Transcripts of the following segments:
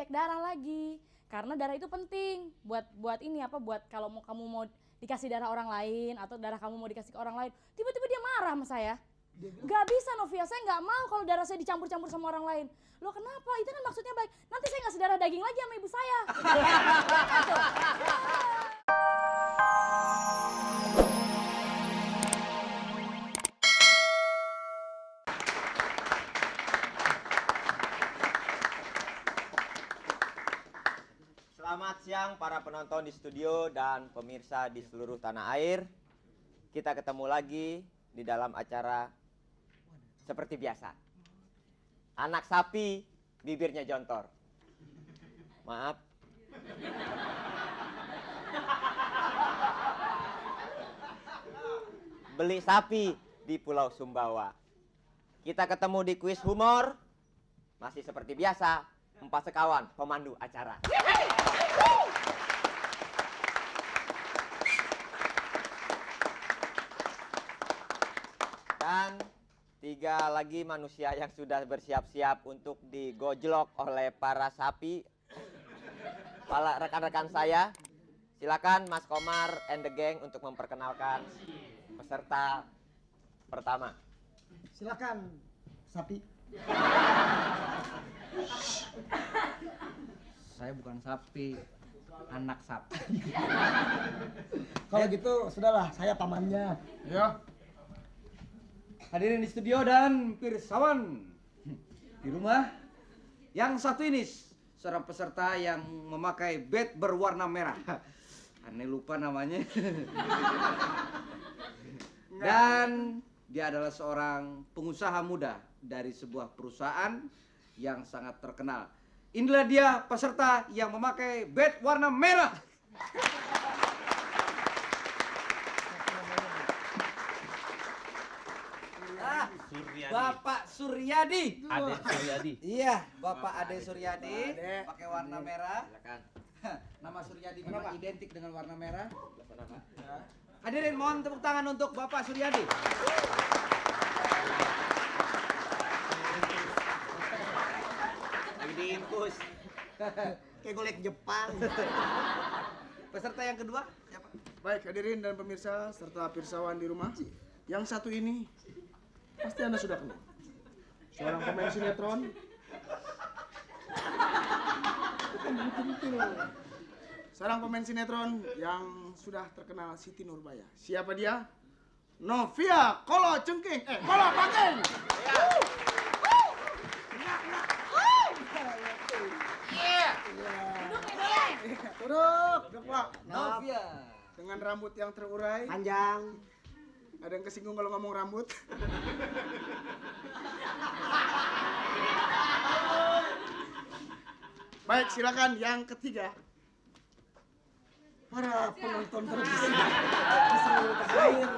cek darah lagi. Karena darah itu penting buat ini apa, buat kalau kamu mau dikasih darah orang lain atau darah kamu mau dikasih ke orang lain, tiba-tiba dia marah sama saya. Gak bisa Novia, saya nggak mau kalau darah saya dicampur-campur sama orang lain. Loh kenapa? Itu kan maksudnya baik. Nanti saya ngasih darah daging lagi sama ibu saya. Selamat siang para penonton di studio dan pemirsa di seluruh tanah air. Kita ketemu lagi di dalam acara seperti biasa. Anak sapi bibirnya jontor. Maaf. Beli sapi di Pulau Sumbawa. Kita ketemu di kuis humor. Masih seperti biasa, empat sekawan pemandu acara. Dan 3 lagi manusia yang sudah bersiap-siap untuk digojlok oleh para sapi. Para rekan-rekan saya, silakan Mas Komar and the gang untuk memperkenalkan peserta pertama. Silakan, sapi. Saya bukan sapi, anak sapi. Kalau gitu, sudahlah, saya pamannya. Ya. Hadirin di studio dan pirsawan di rumah, yang satu ini seorang peserta yang memakai bed berwarna merah. Aneh lupa namanya. Dan dia adalah seorang pengusaha muda dari sebuah perusahaan yang sangat terkenal. Inilah dia peserta yang memakai bed warna merah. Suryadi. Bapak Suryadi. Ade Suryadi. Iya, Bapak Ade Suryadi pakai warna merah. Silakan. Nama Suryadi memang identik dengan warna merah. Hadirin mohon tepuk tangan untuk Bapak Suryadi. Lagi diinfus. Kayak golek Jepang. Peserta yang kedua siapa? Baik, hadirin dan pemirsa serta pirsawan di rumah. Yang satu ini pasti Anda sudah kenal. Seorang pemain sinetron. Seorang pemain sinetron yang sudah terkenal Siti Nurbaya. Siapa dia? Novia Kolo Cengking. Kolo Pangking. Duduk, Pak. Novia. Dengan rambut yang terurai. Panjang. Ada yang kesinggung kalau ngomong rambut. Baik, silakan yang ketiga. Para penonton televisi di seluruh tanah air.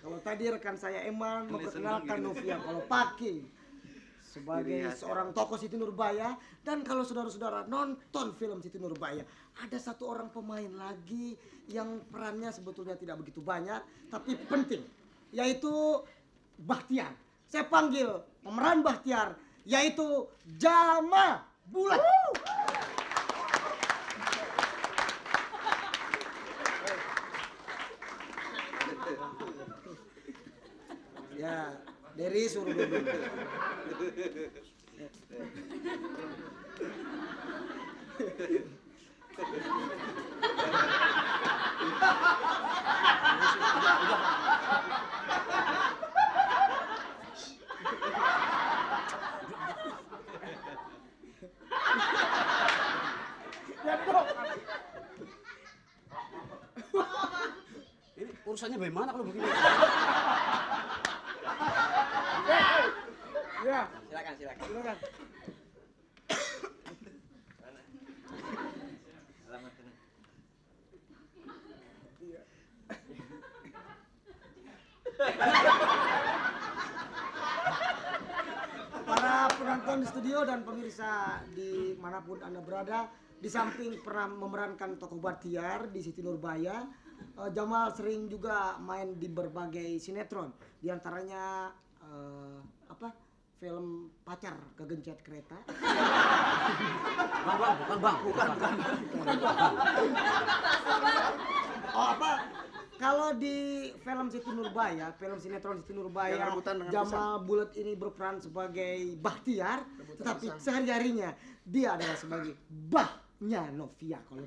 Kalau tadi rekan saya Eman memperkenalkan Novia Kolopaki sebagai seorang tokoh Siti Nurbaya, dan kalau saudara-saudara nonton film Siti Nurbaya, ada satu orang pemain lagi yang perannya sebetulnya tidak begitu banyak tapi penting, yaitu Bahtiar. Saya panggil pemeran Bahtiar, yaitu Jama Bulat. Ya, Dery suruh duduk. Ini urusannya bagaimana kalau begini? Ya, Silakan. silakan. Mana? Alamat ini. Iya. Para penonton di studio dan pemirsa dimanapun Anda berada, di samping pernah memerankan tokoh Bahtiar di Siti Nurbaya, Jamal sering juga main di berbagai sinetron, di antaranya film Pacar Kegencet Kereta. Bukan. Oh apa? Kalau di film Siti Nurbaya, film sinetron Siti Nurbaya, Yang rebutan dengan Jamal Bulat ini berperan sebagai Bahtiar, tetapi sehari-harinya dia adalah sebagai Bahnya Novia kalau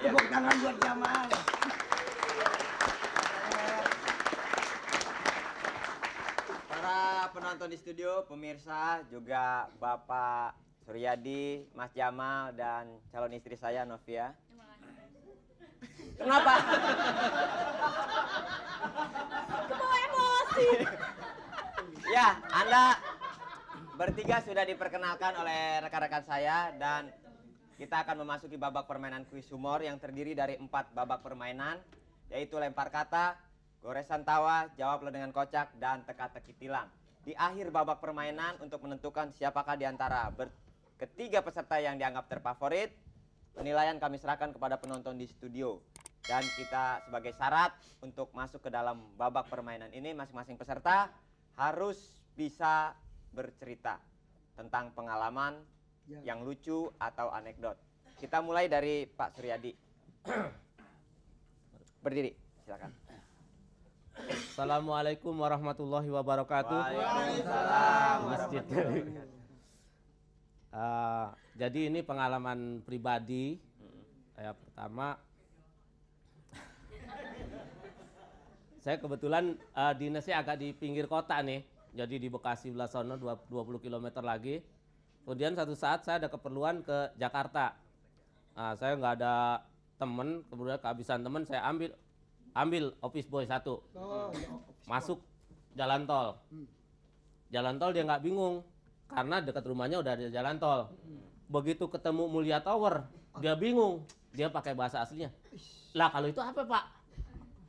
tepuk tangan buat Jamal. Para penonton di studio, pemirsa, juga Bapak Suryadi, Mas Jamal, dan calon istri saya Novia. Kenapa? Kebawa emosi. Ya, Anda bertiga sudah diperkenalkan oleh rekan-rekan saya dan kita akan memasuki babak permainan kuis humor yang terdiri dari 4 babak permainan, yaitu lempar kata, goresan tawa, jawablah dengan kocak, dan teka-teki tilang. Di akhir babak permainan untuk menentukan siapakah di antara ketiga peserta yang dianggap terfavorit, penilaian kami serahkan kepada penonton di studio. Dan kita sebagai syarat untuk masuk ke dalam babak permainan ini, masing-masing peserta harus bisa bercerita tentang pengalaman yang lucu atau anekdot. Kita mulai dari Pak Suryadi. Berdiri, silakan. Assalamualaikum warahmatullahi wabarakatuh. Waalaikumsalam. Masjid. Jadi ini pengalaman pribadi. Saya pertama, saya kebetulan dinasnya agak di pinggir kota nih. Jadi di Bekasi belah sono 20 km lagi. Kemudian satu saat saya ada keperluan ke Jakarta. Nah, saya nggak ada temen, kemudian kehabisan temen, saya ambil office boy 1. Masuk jalan tol. Jalan tol dia nggak bingung karena dekat rumahnya udah ada jalan tol. Begitu ketemu Mulia Tower, dia bingung. Dia pakai bahasa aslinya. Lah kalau itu apa, Pak?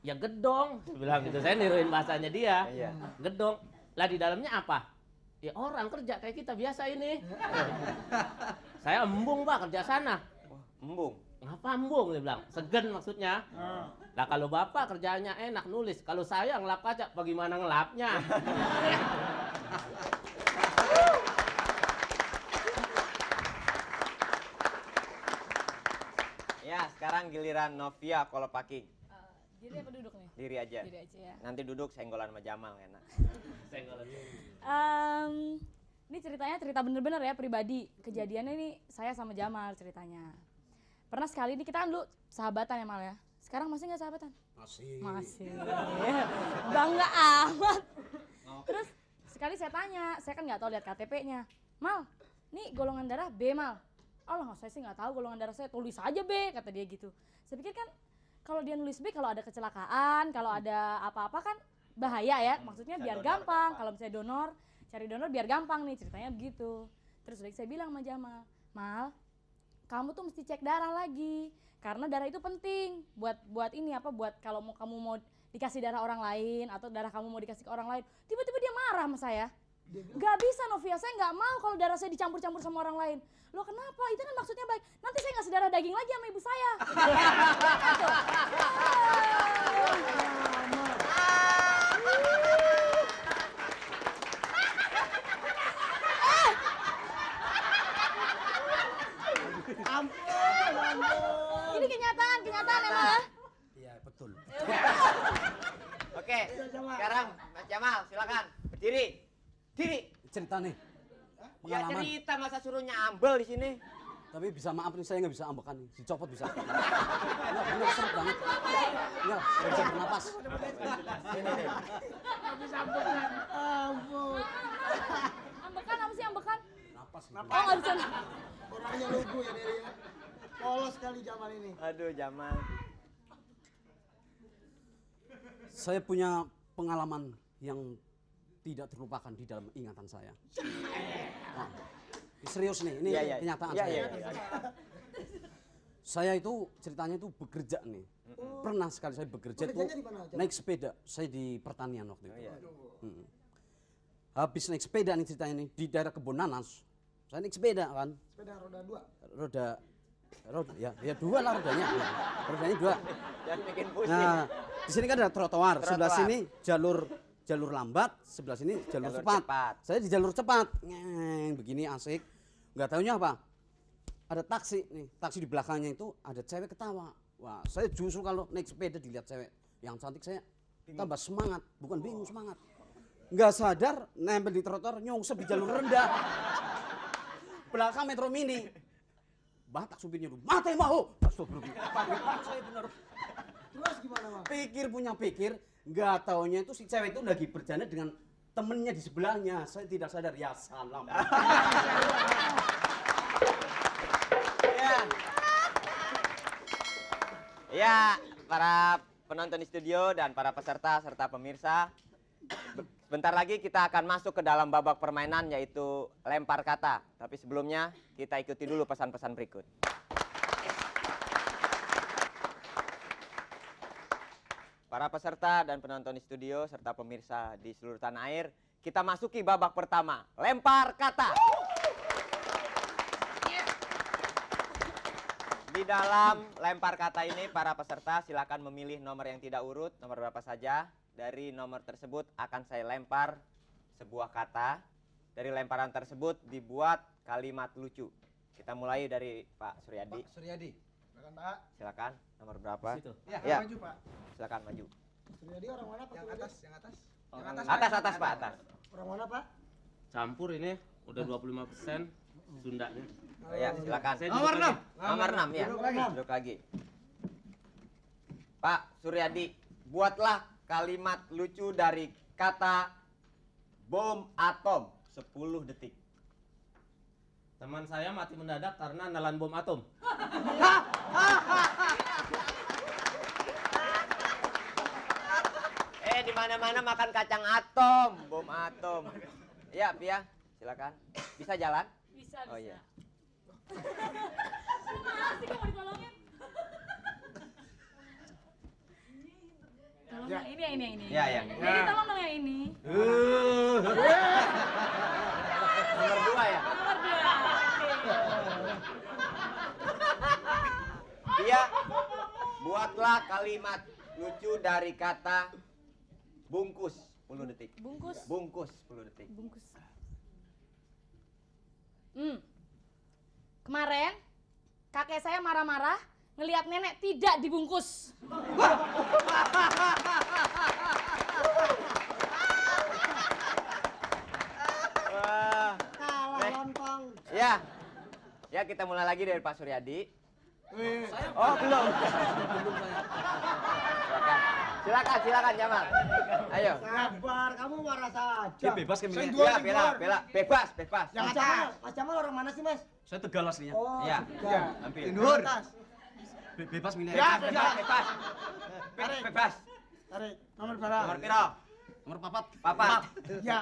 Ya gedong, saya bilang gitu. Saya niruin bahasanya dia. Iya. Gedong. Lah di dalamnya apa? Ya orang kerja kayak kita biasa ini. Saya embung, Pak, kerja sana. Embung. Ngapa embung? Dia bilang. Segen maksudnya. Lah kalau Bapak kerjaannya enak nulis. Kalau saya ngelap kaca, bagaimana ngelapnya? Ya, sekarang giliran Novia Kolopaking. Diri apa duduk nih? Diri aja. Diri aja ya. Nanti duduk senggolan sama Jamal enak. Ini ceritanya cerita bener-bener ya pribadi. Kejadiannya ini saya sama Jamal ceritanya. Pernah sekali ini kita kan dulu sahabatan ya Mal ya. Sekarang masih nggak sahabatan? Masih. Bangga amat. Terus sekali saya tanya, saya kan nggak tahu lihat KTP-nya. Mal, nih golongan darah B Mal. Oh lah, saya sih nggak tahu golongan darah saya, tulis aja B kata dia gitu. Saya pikir kan kalau dia nulis B, kalau ada kecelakaan, kalau ada apa-apa kan bahaya ya. Maksudnya biar gampang. Kalau misalnya donor, cari donor biar gampang nih ceritanya begitu. Terus udah saya bilang sama Jamal, Mal, kamu tuh mesti cek darah lagi. Karena darah itu penting buat ini apa, buat kalau kamu mau dikasih darah orang lain atau darah kamu mau dikasih ke orang lain. Tiba-tiba dia marah sama saya. Gak bisa Novia, saya nggak mau kalau darah saya dicampur-campur sama orang lain. Loh kenapa? Itu kan maksudnya baik. Nanti saya ngasih darah daging lagi sama ibu saya. Ini kenyataan emang. Iya, betul. Oke, sekarang Mas Jamal silakan berdiri. Diri. Cerita nih, Ya pengalaman. cerita masa suruh nyambel di sini. Tapi bisa maaf nih, saya nggak bisa ambekan nih, dicopot bisa. Ya bener, seret banget. Ya, nggak bisa bernapas. Ambekan apa sih ambekan? Napas. Oh nggak bisa. Orangnya lugu ya Diri ya. Polos sekali Jamal ini. Aduh Jamal. Saya punya pengalaman yang tidak terlupakan di dalam ingatan saya. Nah, serius nih, ini Iya, kenyataan iya, saya. iya, iya. Saya itu ceritanya itu bekerja nih. Pernah sekali saya bekerja tuh Bekerjanya di mana aja? naik sepeda. Saya di pertanian waktu itu. Oh, iya. Habis naik sepeda nih ceritanya nih di daerah Kebun Nanas. Saya naik sepeda kan. Sepeda roda 2. Roda ya dua lah rodanya. Rodanya dua. Jangan bikin pusing. Nah, di sini kan ada trotoar. Sebelah Trotoar. sini jalur jalur lambat, sebelah sini jalur Jalur cepat. cepat. Saya di jalur cepat. Ngeng, begini asik. Nggak taunya apa? Ada taksi nih, taksi di belakangnya itu ada cewek ketawa. Wah, saya justru kalau naik sepeda dilihat cewek yang cantik saya tambah semangat, bukan bingung semangat. Nggak sadar nempel di trotoar nyungsep di jalur rendah. Belakang metro mini. Batak supirnya dulu, mati maho. Astagfirullah. Saya bener. Terus gimana, Bang? Pikir punya pikir, nggak taunya itu si cewek itu lagi bercanda dengan temennya di sebelahnya. Saya tidak sadar, ya salam. Ya. Ya, para penonton di studio dan para peserta serta pemirsa, sebentar lagi kita akan masuk ke dalam babak permainan yaitu lempar kata. Tapi sebelumnya kita ikuti dulu pesan-pesan berikut. Para peserta dan penonton di studio serta pemirsa di seluruh tanah air, kita masuki babak pertama, lempar kata. Di dalam lempar kata ini, para peserta silakan memilih nomor yang tidak urut, nomor berapa saja. Dari nomor tersebut akan saya lempar sebuah kata. Dari lemparan tersebut dibuat kalimat lucu. Kita mulai dari Pak Suryadi. Pak Suryadi. Silakan, Pak. Silakan, nomor berapa? Situ. Ya. Maju, Pak. Silakan maju. Suryadi orang mana, Pak? Yang Suryadi? atas, yang atas. Oh, Yang atas, Atas, atas, Pak, atas. Orang mana, Pak? Campur ini udah 25% Sundanya. Oh, ya, silakan. Saya Nomor duduk 6. lagi. Nomor 6 ya. Duduk lagi. Duduk lagi. Pak Suryadi, buatlah kalimat lucu dari kata bom atom 10 detik. Teman saya mati mendadak karena nelan bom atom. Di mana-mana makan kacang atom, bom atom. Ya, Pia, silakan. Bisa jalan? Bisa, bisa. Oh iya. Makasih kok mau ditolongin. Tolong Ya. yang ini, yang ini, yang ini. Ya, yang ini. Jadi tolong dong yang ini. Nomor 2 ya. Nomor 2. Pia, buatlah kalimat lucu dari kata bungkus 10 detik. Bungkus. Bungkus 10 detik. Bungkus. Kemarin kakek saya marah-marah ngelihat nenek tidak dibungkus. Wah. Kalah lontong. Ya. Ya, kita mulai lagi dari Pak Suryadi. Wih, Oh, belum. Silakan, silakan Jamal. Ayo. Sabar, kamu marah saja. Dia bebas kan Saya milih. dua Ya, lagi, bela, keluar. bela. Bebas, bebas. Yang Mas atas. Jamal, Mas Jamal orang mana sih, Mas? Saya Tegal aslinya. Oh, Ya. Ya. Hampir. Yang atas. Bebas milih. Ya, aja. Bebas, bebas. Tarik. Bebas. Tarik. Nomor berapa? Nomor piro? Nomor papat. Papat. Ya.